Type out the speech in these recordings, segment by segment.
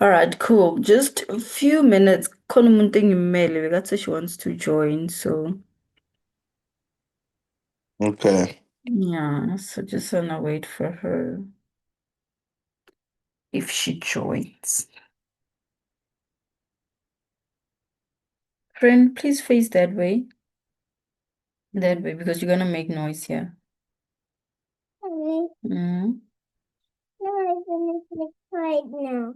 All right, cool. Just a few minutes. Khona umuntu engimele bekathi she wants to join, so Okay. yeah, so just wanna wait for her if she joins. Friend, please face that way. That way, because you're gonna make noise here. Mm. Right now.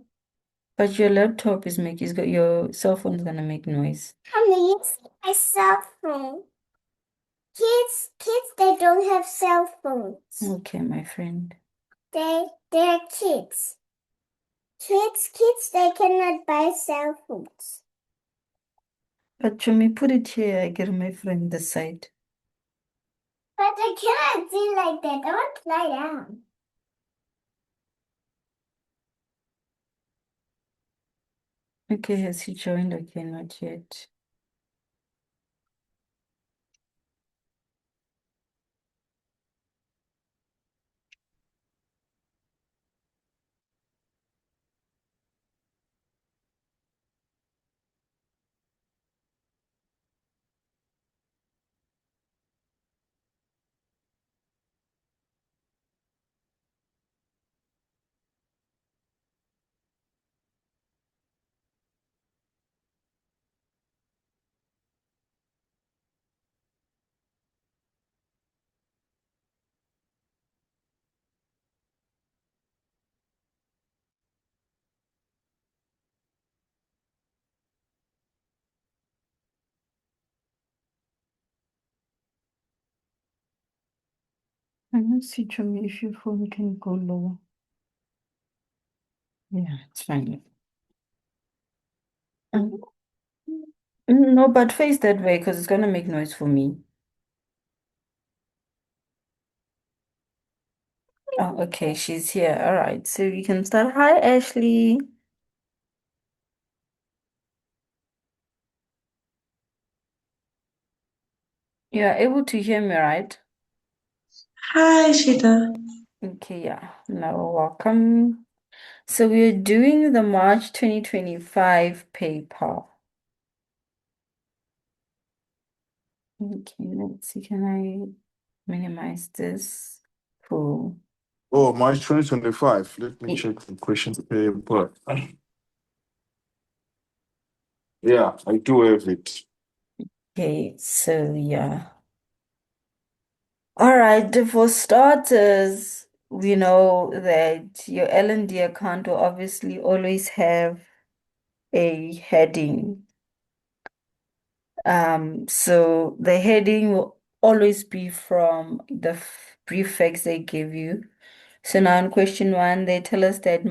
But your laptop is making, your cell phone is gonna make noise. Mommy, it's my cell phone. Kids, they don't have cell phones. Okay, my friend. They're kids. Kids, they cannot buy cell phones. But Chumi, put it here, I get my friend this side. But I cannot do like that. I want to lie down. Okay, has he joined? Okay, not yet. I don't see Chumi if your phone can go lower. Yeah, it's fine. Mm. No, but face that way because it's gonna make noise for me. Oh, okay, she's here. All right, so we can start. Hi, Ashley. You are able to hear me, right? Hi, Shita. Okay, yeah. Now, welcome. So we're doing the March 2025 PayPal. Okay, let's see. Can I minimize this? Cool. Oh, March 2025. Let me Y- check the question paper. Yeah, I do have it. Okay, so yeah. All right, for starters, we know that your L&D account will obviously always have a heading. So the heading will always be from the prefix they give you. So now in question one, they tell us that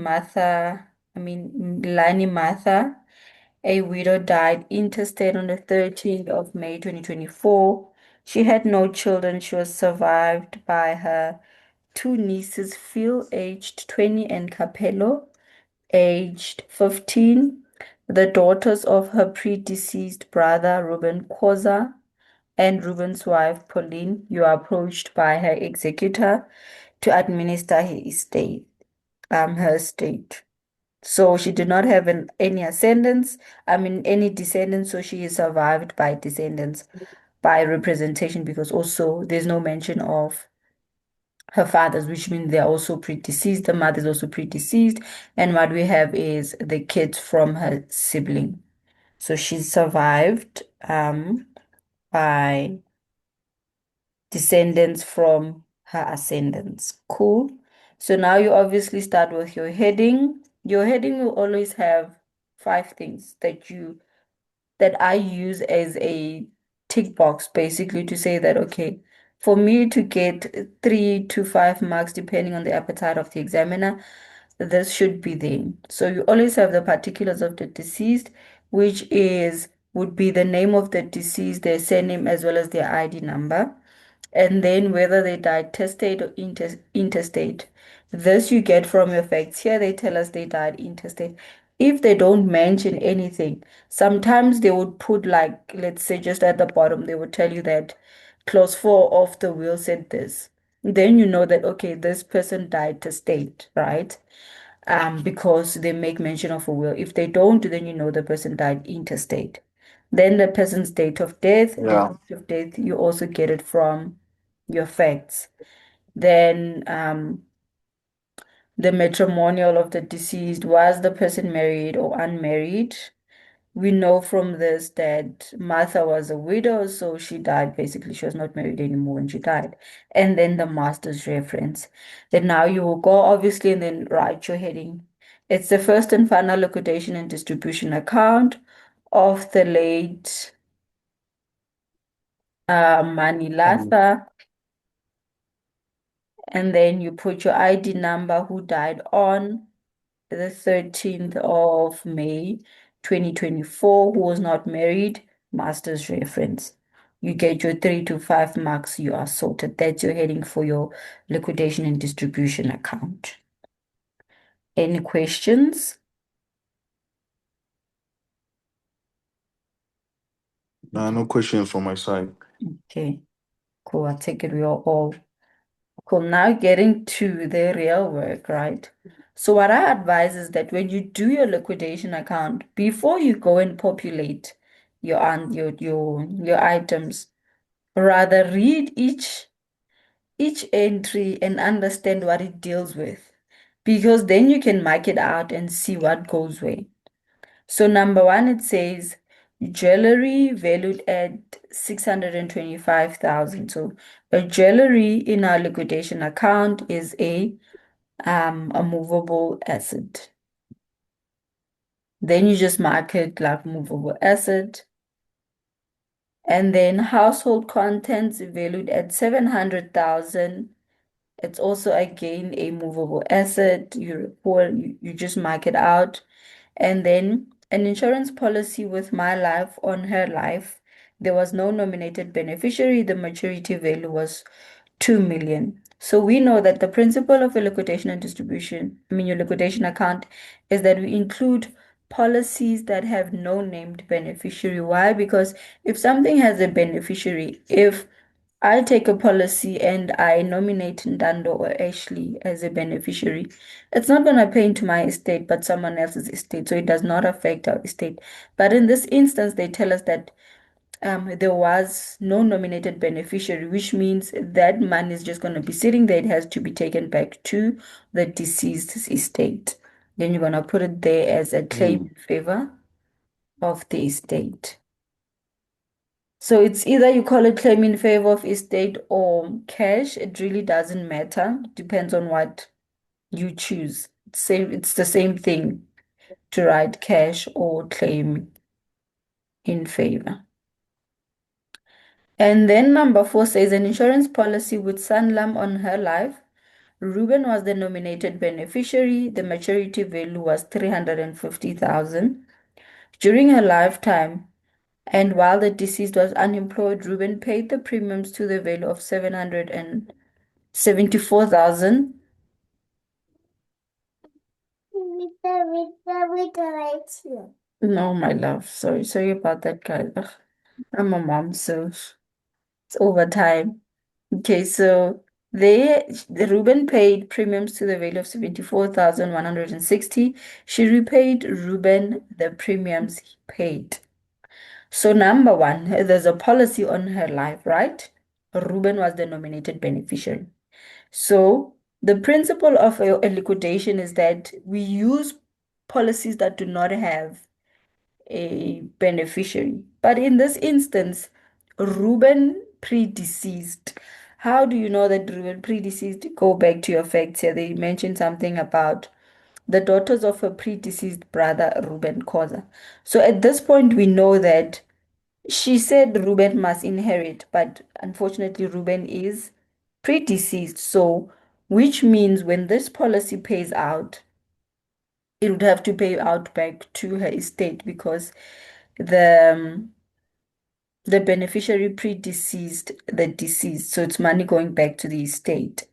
Lani Martha, a widow, died intestate on the 13th of May 2024. She had no children. She was survived by her two nieces, Phil, aged 20, and Capello, aged 15, the daughters of her predeceased brother, Ruben Koza, and Ruben's wife, Pauline. You are approached by her executor to administer her estate. So she did not have any any descendants, so she is survived by descendants by representation because also there's no mention of her fathers, which means they're also predeceased. The mother is also predeceased. And what we have is the kids from her sibling. So she's survived by descendants from her ascendants. Cool. So now you obviously start with your heading. Your heading will always have five things that I use as a tick box basically to say that, okay, for me to get 3 to 5 marks, depending on the appetite of the examiner, this should be there. So you always have the particulars of the deceased, would be the name of the deceased, their surname, as well as their ID number, and then whether they died testate or intestate. This you get from your facts. Here they tell us they died intestate. If they don't mention anything, sometimes they would put, like, let's say just at the bottom, they would tell you that clause 4 of the will said this. Then you know that, okay, this person died testate, right? because they make mention of a will. If they don't, then you know the person died intestate. Then the person's date of death, the Yeah. date of death, you also get it from your facts. Then the matrimonial of the deceased, was the person married or unmarried? We know from this that Martha was a widow, so she died. Basically, she was not married anymore when she died. And then the master's reference. Then now you will go, obviously, and then write your heading. It's the first and final liquidation and distribution account of the late Mm. Manilasa. And then you put your ID number, who died on the 13th of May 2024, who was not married, master's reference. You get your 3 to 5 marks, you are sorted. That's your heading for your liquidation and distribution account. Any questions? No questions from my side. Okay, cool. I take it we are all cool. Now getting to the real work, right? So what I advise is that when you do your liquidation account, before you go and populate your items, rather read each entry and understand what it deals with, because then you can mark it out and see what goes where. So number one, it says jewelry valued at 625,000. So a jewelry in our liquidation account is a movable asset. Then you just mark it like movable asset. And then household contents valued at 700,000. It's also again a movable asset. You report, you just mark it out. And then an insurance policy with my life on her life. There was no nominated beneficiary. The maturity value was 2 million. So we know that the principle of a liquidation and distribution, I mean your liquidation account, is that we include policies that have no named beneficiary. Why? Because if something has a beneficiary, if I take a policy and I nominate Ndando or Ashley as a beneficiary, it's not going to pay into my estate, but someone else's estate. So it does not affect our estate. But in this instance, they tell us that there was no nominated beneficiary, which means that money is just going to be sitting there. It has to be taken back to the deceased's estate. Then you're going to put it there as a claim Mm. in favor of the estate. So it's either you call it claim in favor of estate or cash. It really doesn't matter. Depends on what you choose. It's the same thing to write cash or claim in favor. And then number four says an insurance policy with Sanlam on her life. Ruben was the nominated beneficiary. The maturity value was 350,000. During her lifetime, and while the deceased was unemployed, Ruben paid the premiums to the value of 774,000. With the right here. No, my love. Sorry about that, guys. Ugh, I'm a mom, so it's overtime. Okay, so the Ruben paid premiums to the value of 74,160. She repaid Ruben the premiums he paid. So number one, there's a policy on her life, right? Ruben was the nominated beneficiary. So the principle of a liquidation is that we use policies that do not have a beneficiary. But in this instance, Ruben predeceased. How do you know that Ruben predeceased? Go back to your facts here. They mentioned something about the daughters of her predeceased brother, Ruben Koza. So at this point, we know that she said Ruben must inherit, but unfortunately, Ruben is predeceased. So, which means when this policy pays out, it would have to pay out back to her estate because the beneficiary predeceased the deceased. So it's money going back to the estate.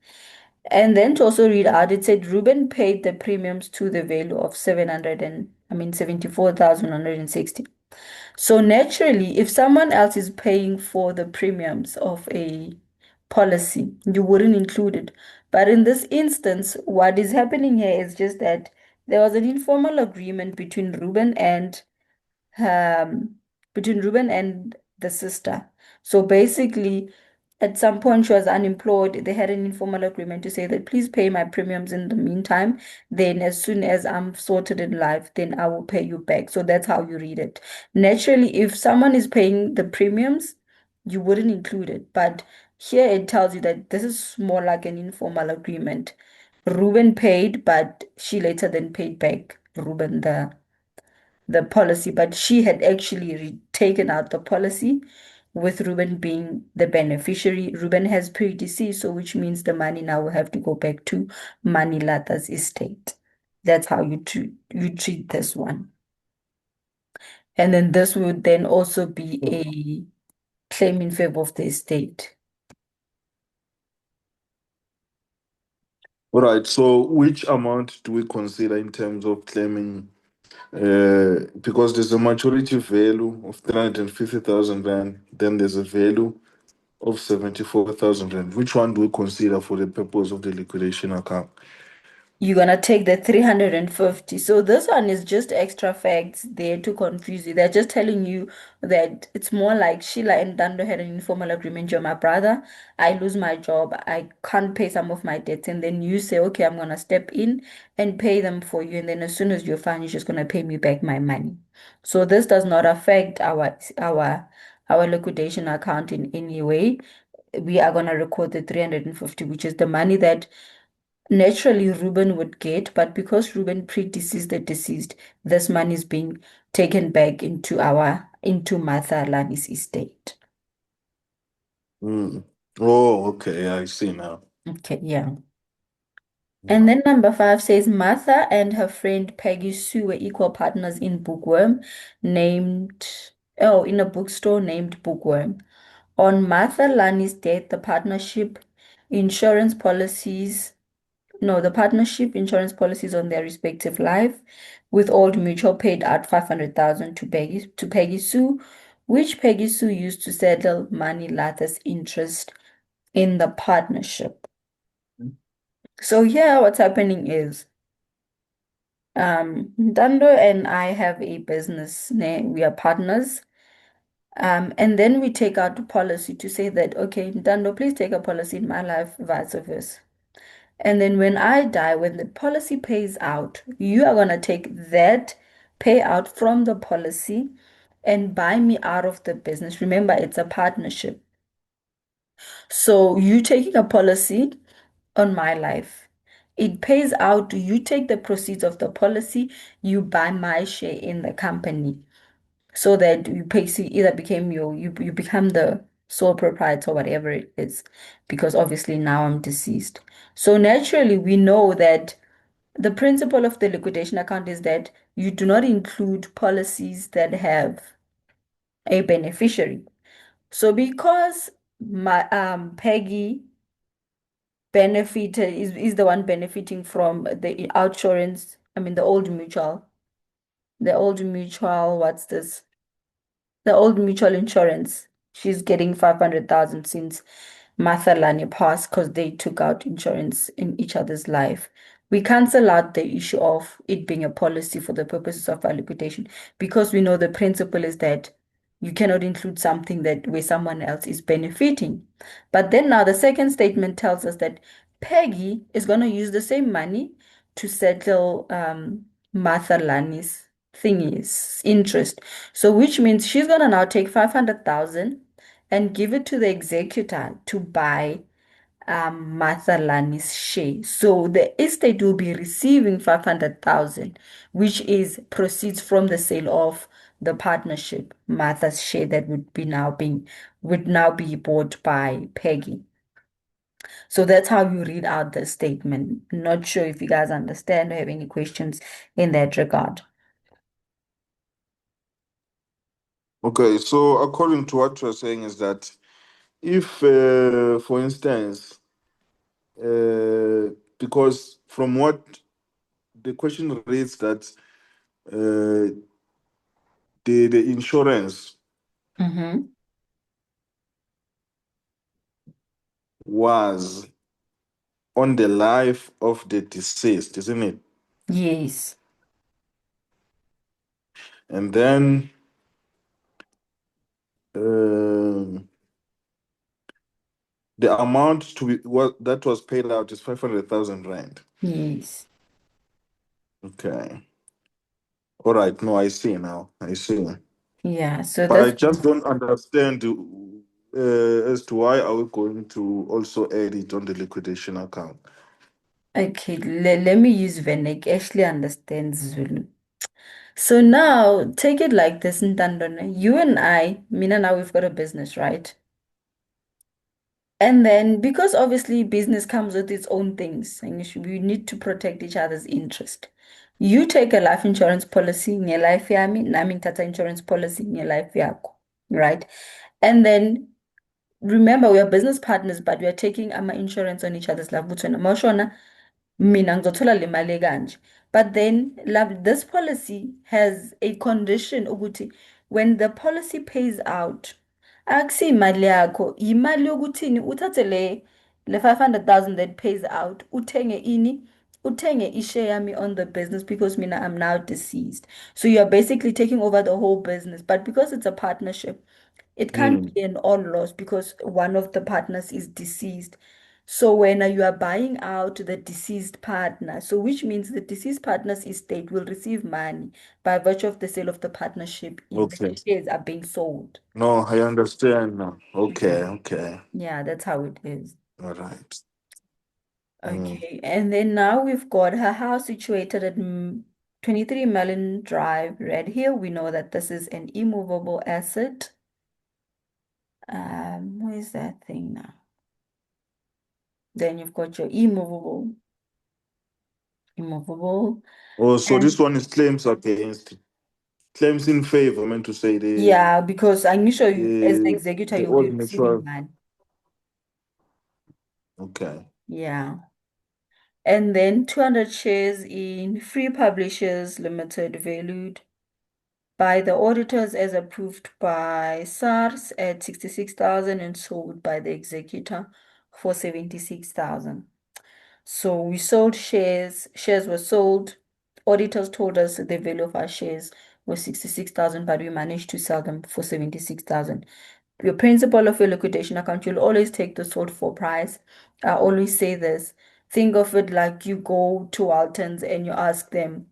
And then to also read out, it said Ruben paid the premiums to the value of 74,160. So naturally, if someone else is paying for the premiums of a policy, you wouldn't include it. But in this instance, what is happening here is just that there was an informal agreement um, between Ruben and the sister. So basically, at some point she was unemployed. They had an informal agreement to say that please pay my premiums in the meantime. Then as soon as I'm sorted in life, then I will pay you back. So that's how you read it. Naturally, if someone is paying the premiums, you wouldn't include it. But here it tells you that this is more like an informal agreement. Ruben paid, but she later then paid back Ruben the policy, but she had actually taken out the policy with Ruben being the beneficiary. Ruben has predeceased, so which means the money now will have to go back to Manilata's estate. That's how you treat this one. And then this would then also be a claim in favor of the estate. All right. So, which amount do we consider in terms of claiming? Because there's a maturity value of 350,000 rand, then there's a value of 74,000 rand. Which one do we consider for the purpose of the liquidation account? You're gonna take the 350. So this one is just extra facts there to confuse you. They're just telling you that it's more like Sheila and Dando had an informal agreement. You're my brother. I lose my job. I can't pay some of my debts. And then you say, okay, I'm gonna step in and pay them for you. And then as soon as you're fine, you're just gonna pay me back my money. So this does not affect our liquidation account in any way. We are gonna record the 350, which is the money that naturally Ruben would get, but because Ruben predeceased the deceased, this money is being taken back into Martha Lani's estate. Mm. Oh, okay. I see now. Okay, yeah. And Yeah. then number 5 says Martha and her friend Peggy Sue were equal partners in in a bookstore named Bookworm. On Martha Lani's death, the partnership insurance policies on their respective life, with Old Mutual paid out 500,000 to Peggy Sue, which Peggy Sue used to settle Money Latter's interest in the partnership. So here what's happening is Dando and I have a business name. We are partners. And then we take out a policy to say that, okay, Dando, please take a policy in my life, vice versa. And then when I die, when the policy pays out, you are going to take that payout from the policy and buy me out of the business. Remember, it's a partnership. So you taking a policy on my life. It pays out, you take the proceeds of the policy, you buy my share in the company so that you basically either you become the sole proprietor, whatever it is, because obviously now I'm deceased. So naturally, we know that the principle of the liquidation account is that you do not include policies that have a beneficiary. So because my Peggy is the one benefiting from the outsurance, I mean the old mutual, what's this? The old mutual insurance. She's getting 500,000 since Martha Lane passed because they took out insurance in each other's life. We cancel out the issue of it being a policy for the purposes of our liquidation because we know the principle is that you cannot include something that where someone else is benefiting. But then now the second statement tells us that Peggy is going to use the same money to settle Martha Lane's thingies interest. So which means she's gonna now take 500,000 and give it to the executor to buy Martha Lani's share. So the estate will be receiving 500,000, which is proceeds from the sale of the partnership, Martha's share that would now be bought by Peggy. So that's how you read out the statement. Not sure if you guys understand or have any questions in that regard. Okay. So, according to what you're saying, is that if, for instance, uh, because from what the question reads that uh, the insurance Mm-hmm. was on the life of the deceased, isn't it? Yes. And then the amount to be what that was paid out is 500,000 rand. Yes. Okay. All right. No, I see now. I see. Yeah, so But I that's just don't understand as to why are we going to also add it on the liquidation account. okay. Let me use Venek. Ashley understands Zulu. So now take it like this, Ntandone. You and I, Mina, now we've got a business, right? And then because obviously business comes with its own things, and we need to protect each other's interest. You take a life insurance policy in your life yami, nami tata insurance policy in your life yako, right? And then remember we are business partners, but we are taking our insurance on each other's life. Mina ngizothola le mali kanje. But then this policy has a condition ukuthi when the policy pays out, akusi imali yakho, imali yokuthini uthathe le 500,000 that pays out, uthenge ishare yami on the business because mina I'm now deceased. So you're basically taking over the whole business. But because it's a partnership, it can't Mm. be an all loss because one of the partners is deceased. So when you are buying out the deceased partner, so which means the deceased partner's estate will receive money by virtue of the sale of the partnership if the Okay. shares are being sold. No, I understand now. Okay, Yeah. okay. Yeah, that's how it is. All right. Mm. Okay, and then now we've got her house situated at 23 Mellon Drive, Red Hill. We know that this is an immovable asset. Where's that thing now? Then you've got your immovable. Oh, so this And one is claims against, claims in favor, I meant to say yeah, because I'm sure you, as the executor, the you'll be old receiving mutual. money. Okay. Yeah. And then 200 shares in Free Publishers Limited, valued by the auditors as approved by SARS at 66,000 and sold by the executor for 76,000. So we sold shares were sold. Auditors told us that the value of our shares was 66,000, but we managed to sell them for 76,000. Your principal of your liquidation account, you'll always take the sold for price. I always say this. Think of it like you go to Walton's and you ask them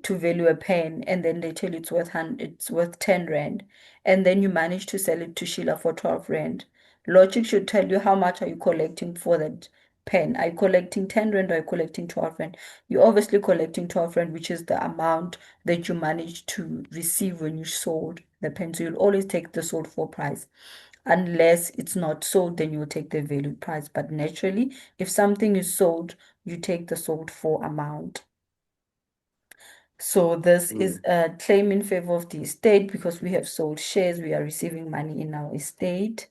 to value a pen and then they tell you it's worth 10 rand, and then you manage to sell it to Sheila for 12 rand. Logic should tell you how much are you collecting for that pen. Are you collecting 10 rand or are you collecting 12 rand? You're obviously collecting 12 rand, which is the amount that you managed to receive when you sold the pen. So you'll always take the sold for price. Unless it's not sold, then you'll take the valued price. But naturally, if something is sold, you take the sold for amount. So this is Mm. a claim in favor of the estate because we have sold shares, we are receiving money in our estate.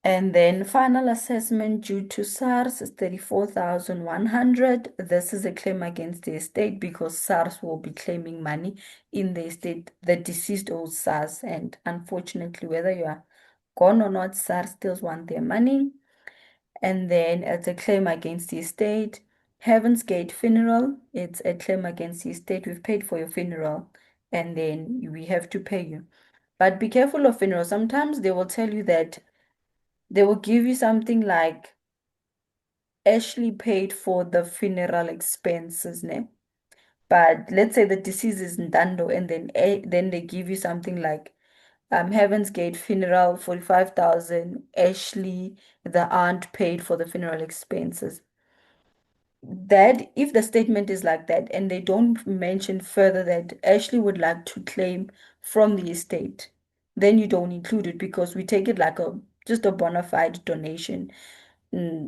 And then final assessment due to SARS is 34,100. This is a claim against the estate because SARS will be claiming money in the estate. The deceased owes SARS, and unfortunately, whether you are gone or not, SARS still want their money. And then it's a claim against the estate. Heaven's Gate Funeral, it's a claim against the estate. We've paid for your funeral and then we have to pay you. But be careful of funeral. Sometimes they will tell you that they will give you something like Ashley paid for the funeral expenses, ne? But let's say the deceased is Ndando and then they give you something like Heaven's Gate funeral, 45,000. Ashley, the aunt, paid for the funeral expenses. That if the statement is like that and they don't mention further that Ashley would like to claim from the estate, then you don't include it because we take it like a just a bona fide donation.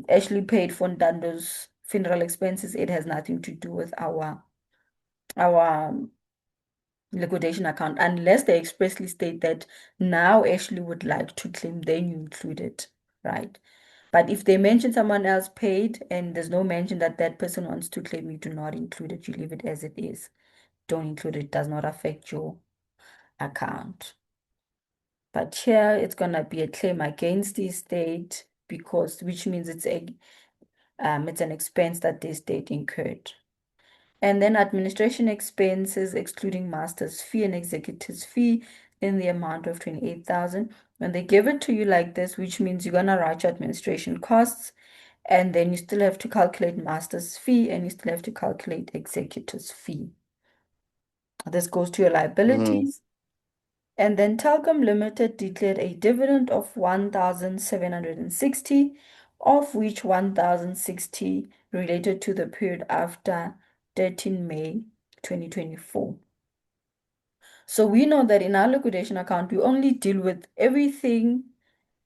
Ashley paid for Ndando's funeral expenses. It has nothing to do with our liquidation account unless they expressly state that now Ashley would like to claim, then you include it, right? But if they mention someone else paid and there's no mention that that person wants to claim, you do not include it. You leave it as it is. Don't include it. It does not affect your account. But here it's gonna be a claim against the estate because which means it's an expense that the estate incurred. And then administration expenses, excluding master's fee and executor's fee, in the amount of 28,000. When they give it to you like this, which means you're gonna write your administration costs, and then you still have to calculate master's fee and you still have to calculate executor's fee. This goes to your liabilities. And then Telkom Limited declared a dividend of 1,760, of which 1,060 related to the period after 13 May 2024. So we know that in our liquidation account, we only deal with everything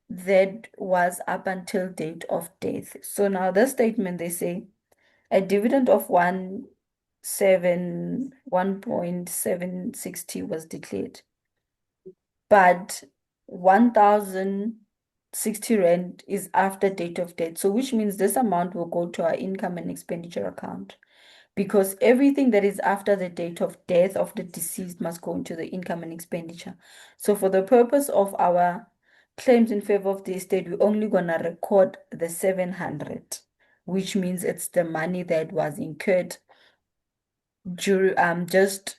that was up until date of death. So now this statement, they say a dividend of 1.760 was declared, but 1,060 rand is after date of death. So which means this amount will go to our income and expenditure account, because everything that is after the date of death of the deceased must go into the income and expenditure. So for the purpose of our claims in favor of the estate, we're only gonna record the 700, which means it's the money that was incurred during just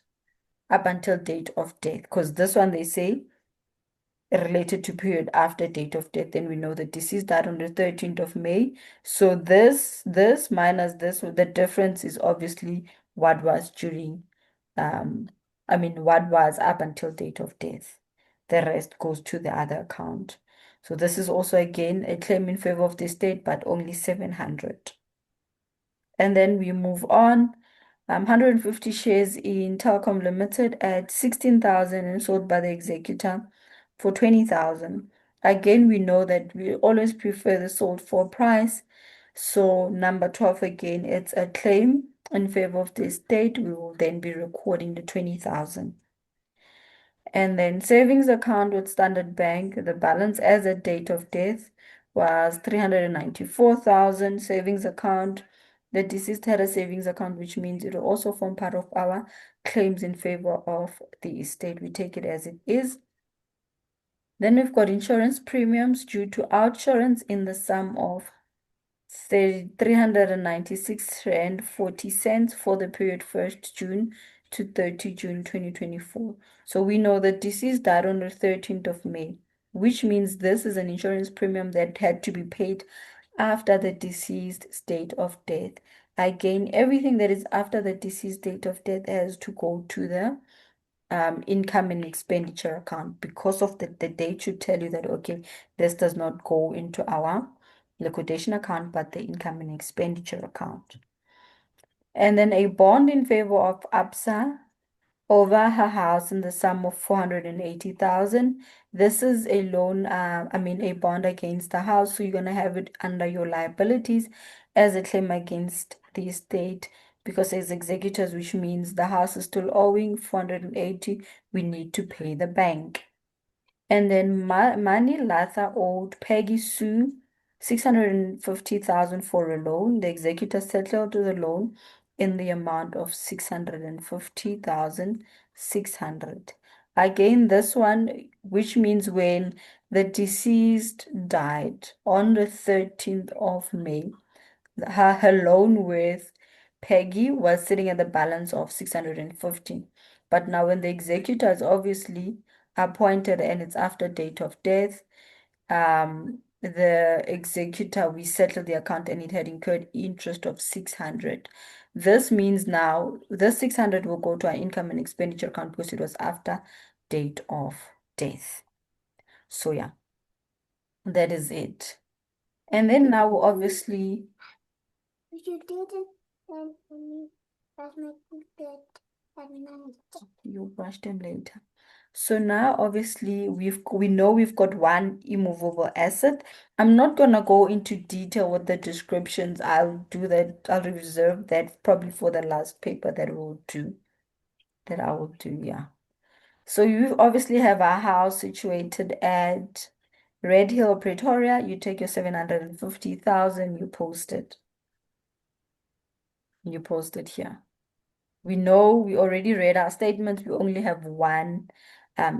up until date of death. Because this one they say related to period after date of death, then we know the deceased died on the 13th of May. So this minus this, the difference is obviously what was during what was up until date of death. The rest goes to the other account. So this is also again a claim in favor of the state, but only 700. And then we move on. 150 shares in Telkom Limited at 16,000 and sold by the executor for 20,000. Again, we know that we always prefer the sold for price. So number 12 again, it's a claim in favor of the estate. We will then be recording the 20,000. And then savings account with Standard Bank, the balance as at date of death was 394,000. Savings account, the deceased had a savings account, which means it will also form part of our claims in favor of the estate. We take it as it is. Then we've got insurance premiums due to outsurance in the sum of 396 rand 40 cents for the period 1st June to 30 June 2024. So we know that deceased died on the 13th of May, which means this is an insurance premium that had to be paid after the deceased date of death. Again, everything that is after the deceased date of death has to go to the income and expenditure account, because of the date should tell you that, okay, this does not go into our liquidation account, but the income and expenditure account. And then a bond in favor of ABSA over her house in the sum of 480,000. This is a loan, a bond against the house. So you're going to have it under your liabilities as a claim against the estate, because as executors, which means the house is still owing 480, we need to pay the bank. And then Mani Latha owed Peggy Sue 650,000 for a loan. The executor settled the loan in the amount of 650,600. Again, this one, which means when the deceased died on the 13th of May, her loan with Peggy was sitting at the balance of 650. But now when the executor is obviously appointed and it's after date of death, the executor, we settled the account and it had incurred interest of 600. This means now the 600 will go to our income and expenditure account because it was after date of death. So yeah, that is it. And then now obviously If you didn't send me, that's my good at night. you brush them later. So now obviously we know we've got one immovable asset. I'm not gonna go into detail with the descriptions. I'll do that. I'll reserve that probably for the last paper that we'll do. That I will do, yeah. So you obviously have our house situated at Red Hill, Pretoria. You take your 750,000, you post it. You post it here. We know we already read our statements. We only have one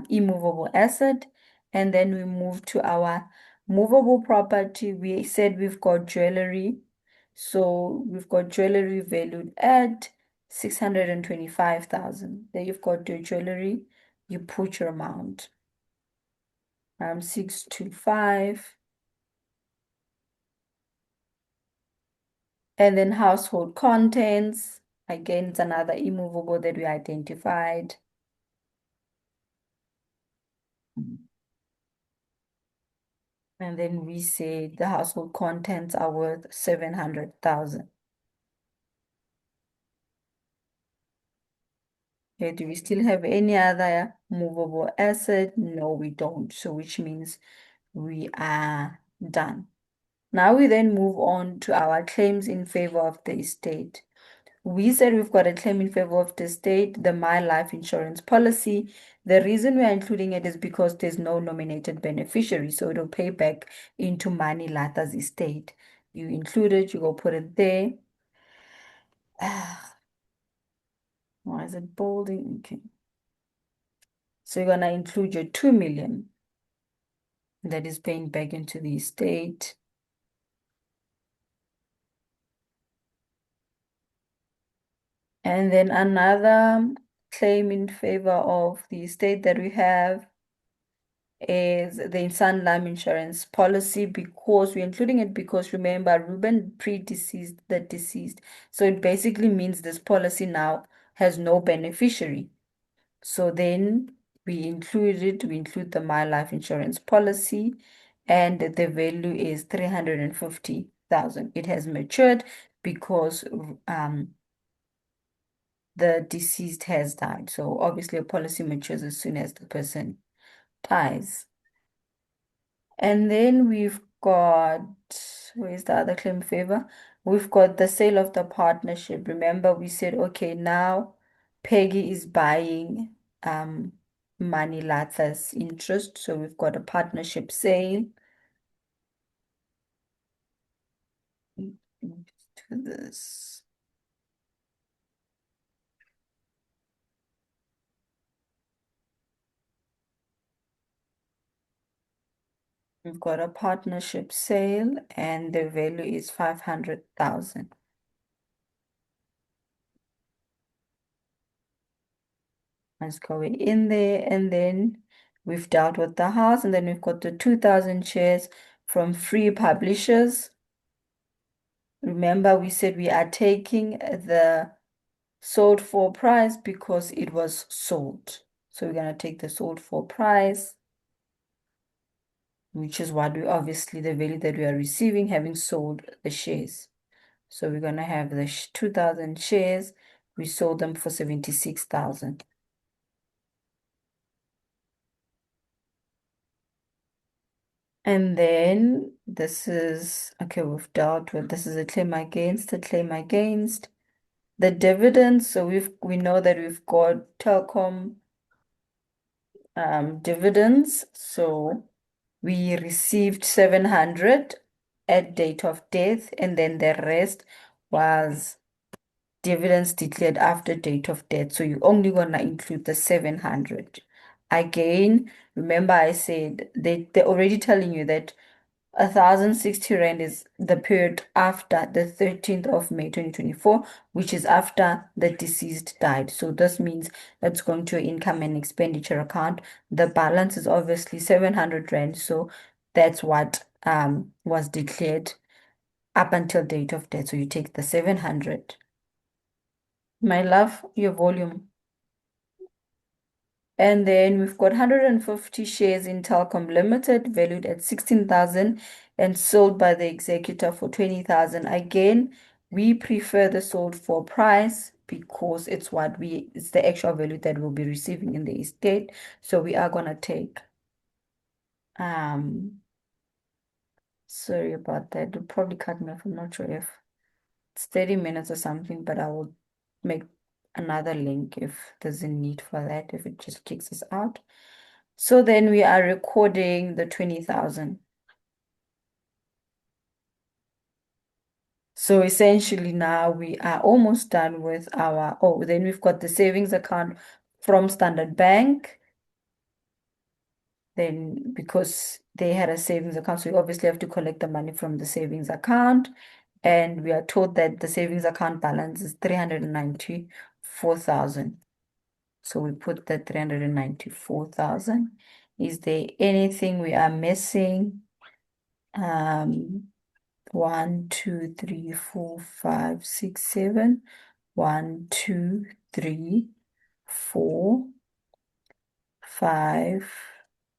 immovable asset. And then we move to our movable property. We said we've got jewelry. So we've got jewelry valued at 625,000. There you've got your jewelry. You put your amount. 625. And then household contents. Again, it's another immovable that we identified. And then we say the household contents are worth 700,000. Okay, do we still have any other movable asset? No, we don't. So which means we are done. Now we then move on to our claims in favor of the estate. We said we've got a claim in favor of the state, the My Life insurance policy. The reason we are including it is because there's no nominated beneficiary, so it'll pay back into Mani Lata's estate. You include it, you go put it there. Why is it bolding? Okay. So you're gonna include your 2 million that is paying back into the estate. And then another claim in favor of the estate that we have is the Sanlam insurance policy, because we're including it because remember Ruben predeceased the deceased. So it basically means this policy now has no beneficiary. So then we include the My Life insurance policy, and the value is 350,000. It has matured because the deceased has died. So obviously a policy matures as soon as the person dies. And then we've got, where's the other claim favor? We've got the sale of the partnership. Remember, we said, okay, now Peggy is buying Mani Latha's interest. So we've got a partnership sale. To this. We've got a partnership sale and the value is 500,000. Let's go in there, and then we've dealt with the house, and then we've got the 2,000 shares from free publishers. Remember, we said we are taking the sold for price because it was sold. So we're going to take the sold for price, which is what we obviously the value that we are receiving having sold the shares. So we're going to have the 2,000 shares. We sold them for 76,000. And then this is, okay, we've dealt with, this is a claim against, a claim against. The dividends, so we know that we've got telecom dividends. So we received 700 at date of death, and then the rest was dividends declared after date of death. So you're only gonna include the 700. Again, remember I said they're already telling you that 1,060 rand is the period after the 13th of May 2024, which is after the deceased died. So this means that's going to your income and expenditure account. The balance is obviously 700 rand. So that's what was declared up until date of death. So you take the 700. My love, your volume. And then we've got 150 shares in Telkom Limited, valued at 16,000 and sold by the executor for 20,000. Again, we prefer the sold for price because it's the actual value that we'll be receiving in the estate. So we are gonna take sorry about that. It'll probably cut me off. I'm not sure if it's 30 minutes or something, but I will make another link if there's a need for that, if it just kicks us out. So then we are recording the 20,000. So essentially now we are almost done with our, oh, then we've got the savings account from Standard Bank. Then because they had a savings account, so we obviously have to collect the money from the savings account. and we are told that the savings account balance is 394,000. So we put the 394,000. Is there anything we are missing? Um, 1, 2, 3, 4, 5, 6, 7. 1, 2, 3, 4, 5,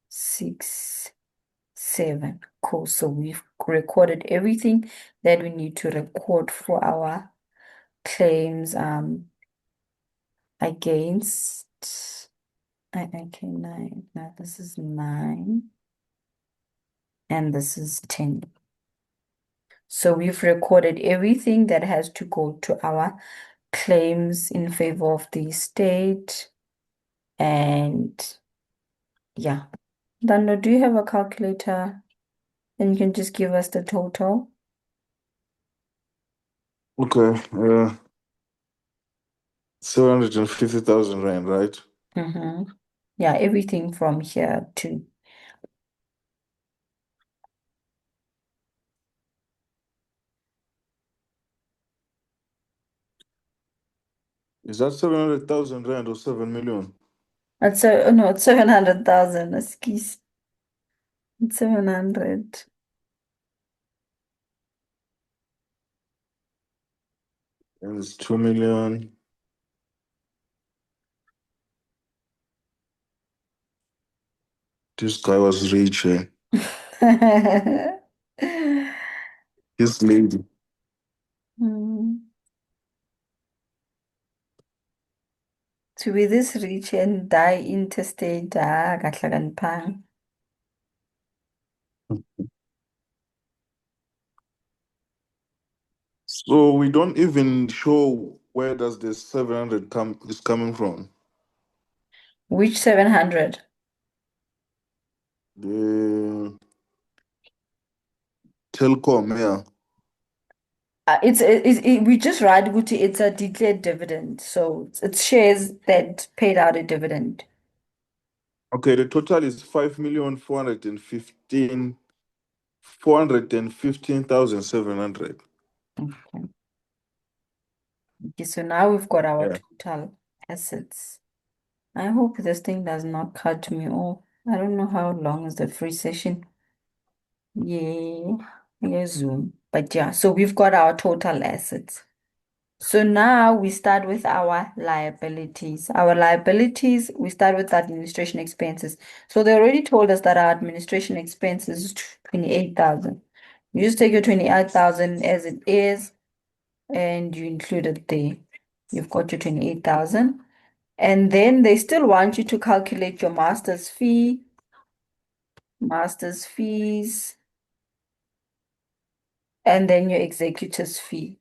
6, 7. Cool. So we've recorded everything that we need to record for our claims against okay, 9. Now this is 9 and this is 10. So we've recorded everything that has to go to our claims in favor of the state. And yeah. Dando, do you have a calculator? And you can just give us the total. Okay, 750,000 rand, right? Mm-hmm. Yeah, everything from here to Is that 700,000 rand or 7 million? no, it's 700,000. Excuse. It's 700. And it's 2 million. This guy was rich, eh? This lady. Hmm. To be this rich and die intestate, kahlakaniphangi. So we don't even show where does this 700 come is coming from. Which 700? The telecom, yeah. We just write Guti, it's a declared dividend. So it's shares that paid out a dividend. Okay, the total is 5,415,700. Okay. Okay, so now we've got our Yeah. total assets. I hope this thing does not cut me off. I don't know how long is the free session. Yeah, yeah, Zoom. But yeah, so we've got our total assets. So now we start with our liabilities. Our liabilities, we start with administration expenses. So they already told us that our administration expenses is 28,000. You just take your 28,000 as it is and you include it there. You've got your 28,000. And then they still want you to calculate your master's fees, and then your executor's fee.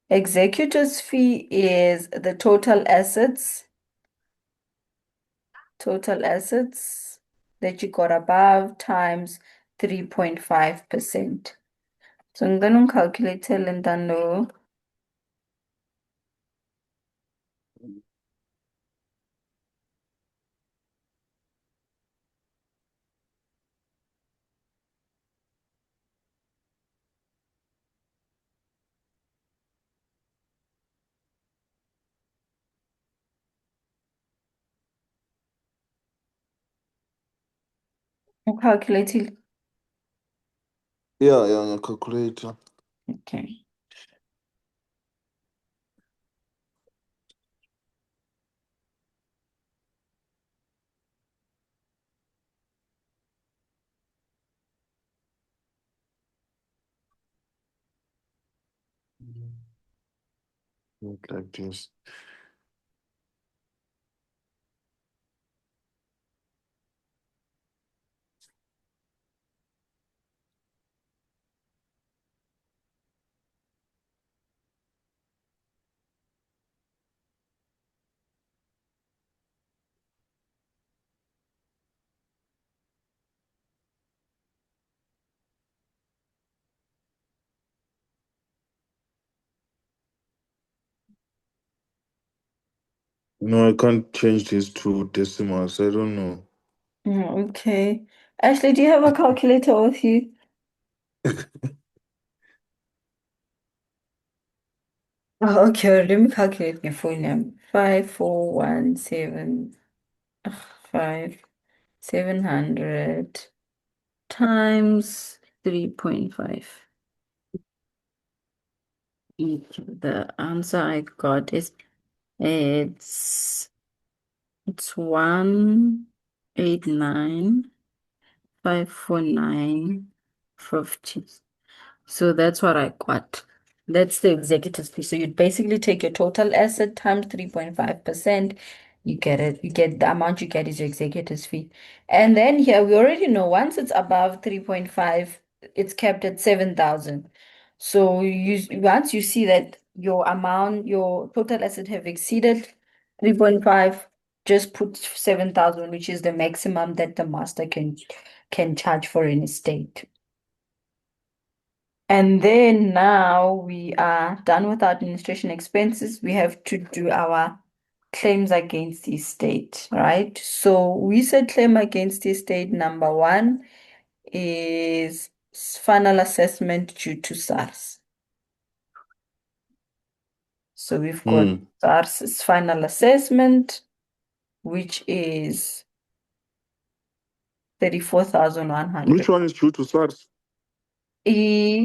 Executor's fee is the total assets that you got above times 3.5%. So I'm going to calculate Lentando. I'm calculating. Yeah, yeah, on your calculator. Okay. Look like this. No, I can't change this to decimals. I don't know. Okay. Ashley, do you have a calculator with you? Oh, okay, let me calculate my phone number. 5417 five 700 times 3.5. The answer I got is it's it's 189,549.50. So that's what I got. That's the executor's fee. So you'd basically take your total asset times 3.5%. You get it. You get the amount you get is your executor's fee. And then here we already know once it's above 3.5, it's kept at 7,000. So once you see that your amount, your total asset have exceeded 3.5, just put 7,000, which is the maximum that the master can charge for an estate. And then now we are done with our administration expenses. We have to do our claims against the estate, right? So we said claim against the estate number one is final assessment due to SARS. So we've got Hmm. SARS's final assessment, which is Which 34,100. one is due to SARS?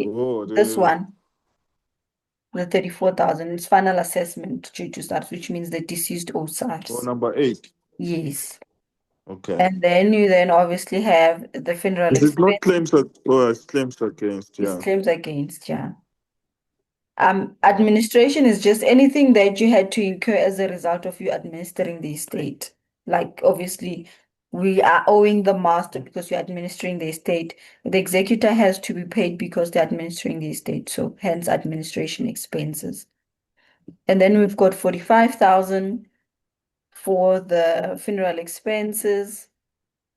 Oh, This one, the 34,000, is final assessment due to SARS, which means the deceased owes SARS. number 8. Yes. Okay. And then you then obviously have the funeral Is it not expense, claims that, oh, it's claims against, is yeah. claims against, yeah. Administration is just anything that you had to incur as a result of you administering the estate. Like obviously we are owing the master because you're administering the estate. The executor has to be paid because they're administering the estate. So hence administration expenses. And then we've got 45,000 for the funeral expenses.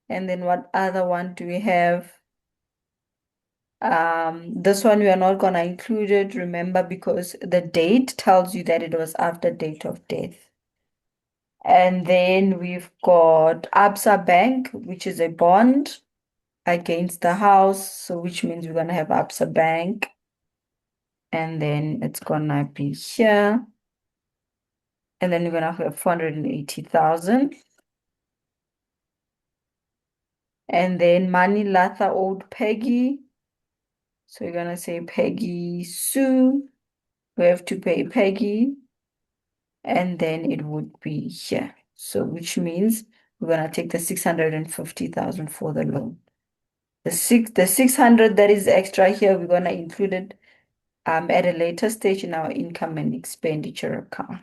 And then what other one do we have? This one we are not gonna include it, remember, because the date tells you that it was after date of death. And then we've got Absa Bank, which is a bond against the house, so which means we're gonna have Absa Bank, and then it's gonna be here, and then we're gonna have 480,000, and then Money Latha owed Peggy, so you're gonna say Peggy Sue. We have to pay Peggy. And then it would be here. So which means we're gonna take the 650,000 for the loan. The 600 that is extra here, we're gonna include it at a later stage in our income and expenditure account.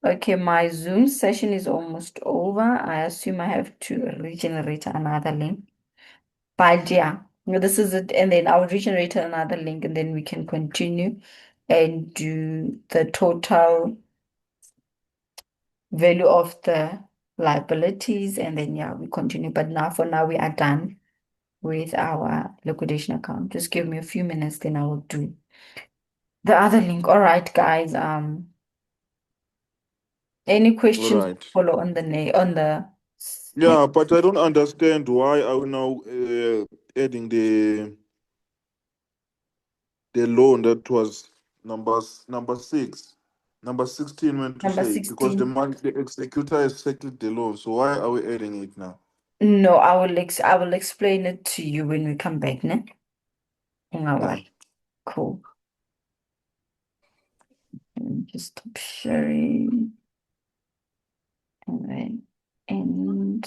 Okay, my Zoom session is almost over. I assume I have to regenerate another link. But yeah, this is it. And then I'll regenerate another link and then we can continue and do the total value of the liabilities, and then yeah, we continue. But now for now we are done with our liquidation account. Just give me a few minutes, then I will do the other link. All right, guys. Any All questions right. follow on the on the Yeah, but I don't understand why are we now adding the loan that was number 6. Number 16 meant to number say because the 16? money the executor has settled the loan. So why are we adding it now? No, I will explain it to you when we come back, ne? All Yeah. right, cool. Let me just stop sharing and then end.